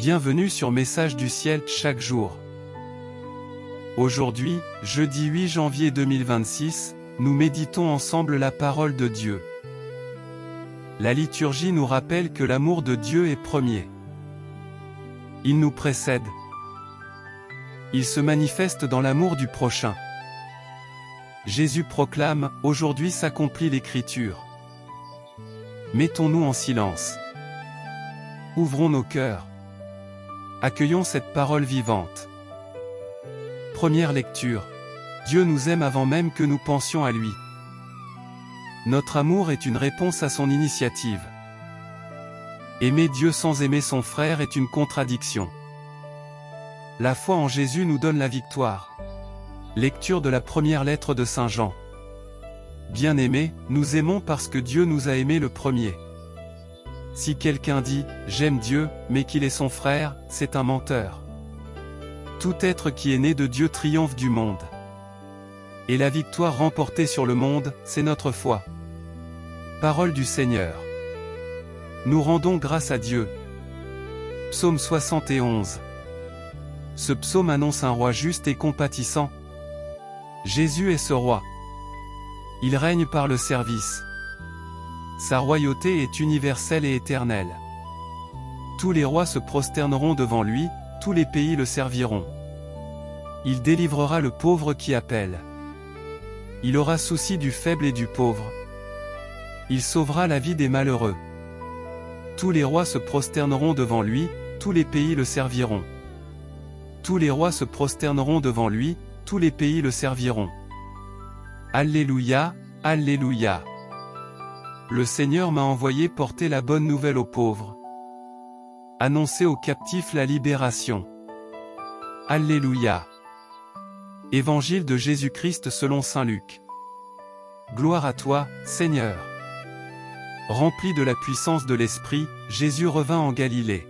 Bienvenue sur Message du ciel chaque jour. Aujourd'hui, jeudi 8 janvier 2026, nous méditons ensemble la parole de Dieu. La liturgie nous rappelle que l'amour de Dieu est premier. Il nous précède. Il se manifeste dans l'amour du prochain. Jésus proclame, aujourd'hui s'accomplit l'Écriture. Mettons-nous en silence. Ouvrons nos cœurs. Accueillons cette parole vivante. Première lecture. Dieu nous aime avant même que nous pensions à lui. Notre amour est une réponse à son initiative. Aimer Dieu sans aimer son frère est une contradiction. La foi en Jésus nous donne la victoire. Lecture de la première lettre de Saint Jean. Bien-aimés, nous aimons parce que Dieu nous a aimés le premier. Si quelqu'un dit « J'aime Dieu » mais qu'il est son frère, c'est un menteur. Tout être qui est né de Dieu triomphe du monde. Et la victoire remportée sur le monde, c'est notre foi. Parole du Seigneur. Nous rendons grâce à Dieu. Psaume 71. Ce psaume annonce un roi juste et compatissant. Jésus est ce roi. Il règne par le service. Sa royauté est universelle et éternelle. Tous les rois se prosterneront devant lui, tous les pays le serviront. Il délivrera le pauvre qui appelle. Il aura souci du faible et du pauvre. Il sauvera la vie des malheureux. Tous les rois se prosterneront devant lui, tous les pays le serviront. Tous les rois se prosterneront devant lui, tous les pays le serviront. Alléluia, Alléluia. Le Seigneur m'a envoyé porter la bonne nouvelle aux pauvres. Annoncer aux captifs la libération. Alléluia. Évangile de Jésus-Christ selon saint Luc. Gloire à toi, Seigneur. Rempli de la puissance de l'Esprit, Jésus revint en Galilée.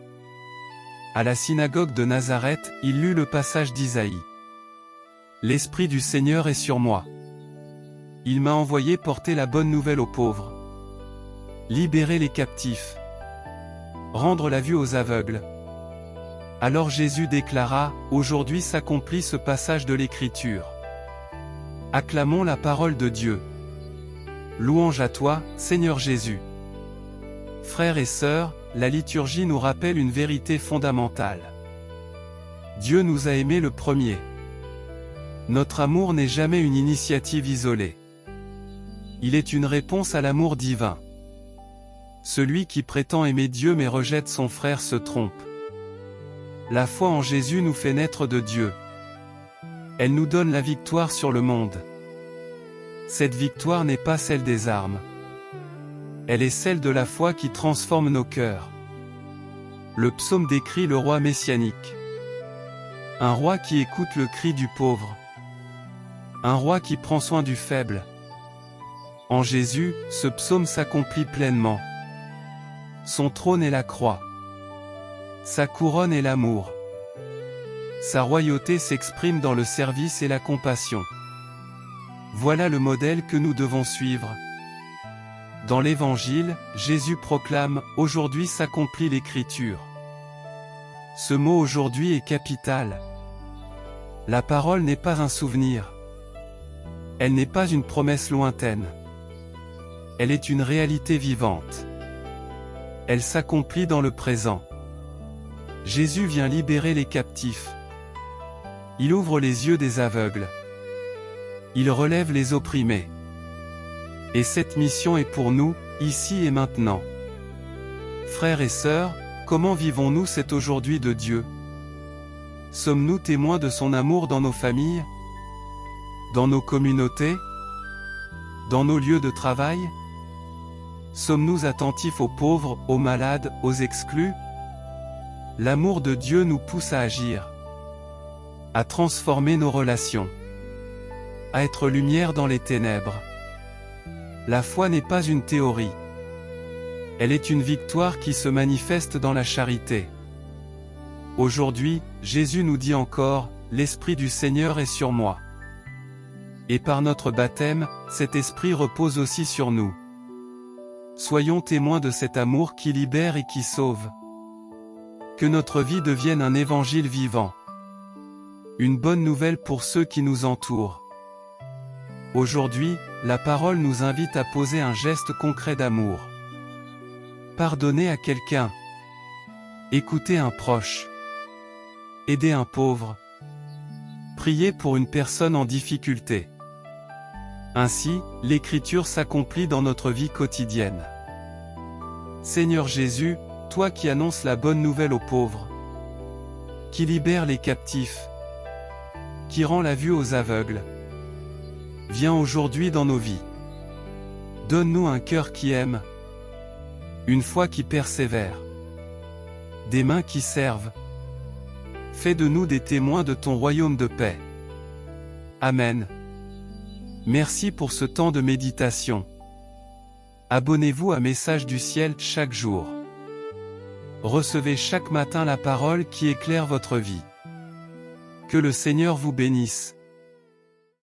À la synagogue de Nazareth, il lut le passage d'Isaïe. L'Esprit du Seigneur est sur moi. Il m'a envoyé porter la bonne nouvelle aux pauvres. Libérer les captifs. Rendre la vue aux aveugles. Alors Jésus déclara, aujourd'hui s'accomplit ce passage de l'Écriture. Acclamons la parole de Dieu. Louange à toi, Seigneur Jésus. Frères et sœurs, la liturgie nous rappelle une vérité fondamentale. Dieu nous a aimés le premier. Notre amour n'est jamais une initiative isolée. Il est une réponse à l'amour divin. Celui qui prétend aimer Dieu mais rejette son frère se trompe. La foi en Jésus nous fait naître de Dieu. Elle nous donne la victoire sur le monde. Cette victoire n'est pas celle des armes. Elle est celle de la foi qui transforme nos cœurs. Le psaume décrit le roi messianique. Un roi qui écoute le cri du pauvre. Un roi qui prend soin du faible. En Jésus, ce psaume s'accomplit pleinement. Son trône est la croix. Sa couronne est l'amour. Sa royauté s'exprime dans le service et la compassion. Voilà le modèle que nous devons suivre. Dans l'Évangile, Jésus proclame « Aujourd'hui s'accomplit l'Écriture ». Ce mot « aujourd'hui » est capital. La parole n'est pas un souvenir. Elle n'est pas une promesse lointaine. Elle est une réalité vivante. Elle s'accomplit dans le présent. Jésus vient libérer les captifs. Il ouvre les yeux des aveugles. Il relève les opprimés. Et cette mission est pour nous, ici et maintenant. Frères et sœurs, comment vivons-nous cet aujourd'hui de Dieu? Sommes-nous témoins de son amour dans nos familles? Dans nos communautés? Dans nos lieux de travail? Sommes-nous attentifs aux pauvres, aux malades, aux exclus? L'amour de Dieu nous pousse à agir, à transformer nos relations, à être lumière dans les ténèbres. La foi n'est pas une théorie. Elle est une victoire qui se manifeste dans la charité. Aujourd'hui, Jésus nous dit encore, « L'Esprit du Seigneur est sur moi ». Et par notre baptême, cet Esprit repose aussi sur nous. Soyons témoins de cet amour qui libère et qui sauve. Que notre vie devienne un évangile vivant. Une bonne nouvelle pour ceux qui nous entourent. Aujourd'hui, la parole nous invite à poser un geste concret d'amour. Pardonner à quelqu'un. Écouter un proche. Aider un pauvre. Prier pour une personne en difficulté. Ainsi, l'Écriture s'accomplit dans notre vie quotidienne. Seigneur Jésus, toi qui annonces la bonne nouvelle aux pauvres, qui libère les captifs, qui rend la vue aux aveugles, viens aujourd'hui dans nos vies. Donne-nous un cœur qui aime, une foi qui persévère, des mains qui servent. Fais de nous des témoins de ton royaume de paix. Amen. Merci pour ce temps de méditation. Abonnez-vous à Message du Ciel chaque jour. Recevez chaque matin la parole qui éclaire votre vie. Que le Seigneur vous bénisse.